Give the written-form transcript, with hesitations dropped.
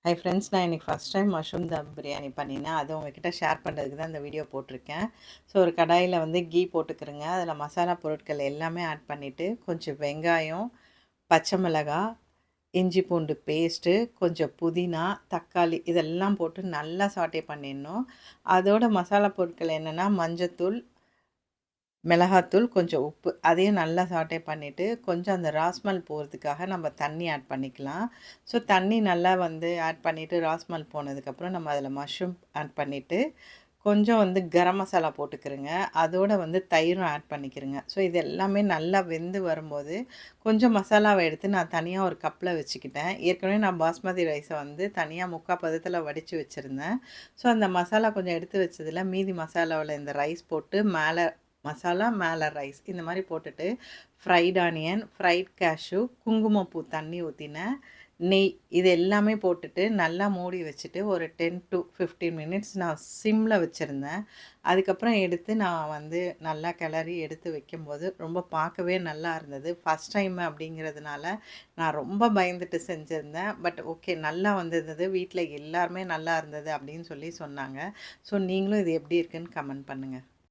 Hi friends, நான் இன்றைக்கி first time mushroom தம் பிரியாணி பண்ணினேன். அது உங்ககிட்ட ஷேர் பண்ணுறதுக்கு தான் இந்த வீடியோ போட்டிருக்கேன். ஸோ ஒரு கடாயில் கீ போட்டுக்கிறேங்க. அதில் மசாலா பொருட்கள் எல்லாமே ஆட் பண்ணிவிட்டு கொஞ்சம் வெங்காயம், பச்சை மிளகாய், இஞ்சி பூண்டு பேஸ்ட்டு, கொஞ்சம் புதினா, தக்காளி இதெல்லாம் போட்டு நல்லா சாட்டே பண்ணிடணும். அதோட மசாலா பொருட்கள் என்னென்னா மஞ்சத்தூள், மிளகாத்தூள், கொஞ்சம் உப்பு அதையும் நல்லா சாட்டே பண்ணிவிட்டு கொஞ்சம் அந்த ராஸ்மல் போகிறதுக்காக நம்ம தண்ணி ஆட் பண்ணிக்கலாம். ஸோ தண்ணி நல்லா ஆட் பண்ணிவிட்டு ராஸ்மல் போனதுக்கப்புறம் நம்ம அதில் மஷ்ரூம் ஆட் பண்ணிவிட்டு கொஞ்சம் கரம் மசாலா போட்டுக்கிறேங்க. அதோட தயிரும் ஆட் பண்ணிக்கிறேங்க. ஸோ இது எல்லாமே நல்லா வெந்து வரும்போது கொஞ்சம் மசாலாவை எடுத்து நான் தனியாக ஒரு கப்பில் வச்சுக்கிட்டேன். ஏற்கனவே நான் பாஸ்மதி ரைஸை தனியாக முக்கால் பதத்தில் வடித்து வச்சுருந்தேன். ஸோ அந்த மசாலா கொஞ்சம் எடுத்து வச்சதில் மீதி மசாலாவில் இந்த ரைஸ் போட்டு மேலே மசாலா மேலே ரைஸ் இந்த மாதிரி போட்டுட்டு ஃப்ரைட் ஆனியன், ஃப்ரைட் கேஷ்யூ, குங்குமப்பூ தண்ணி ஊற்றினேன், நெய் இது எல்லாமே போட்டுட்டு நல்லா மூடி வச்சுட்டு ஒரு 10 to 15 மினிட்ஸ் நான் சிம்மில் வச்சுருந்தேன். அதுக்கப்புறம் எடுத்து நான் நல்லா கிளறி எடுத்து வைக்கும்போது ரொம்ப பார்க்கவே நல்லா இருந்தது. ஃபஸ்ட் டைம் அப்படிங்கிறதுனால நான் ரொம்ப பயந்துட்டு செஞ்சுருந்தேன். பட் ஓகே, நல்லா வந்திருந்தது. வீட்டில் எல்லாருமே நல்லா இருந்தது அப்படின்னு சொல்லி சொன்னாங்க. ஸோ நீங்களும் இது எப்படி இருக்குன்னு கமெண்ட் பண்ணுங்கள்.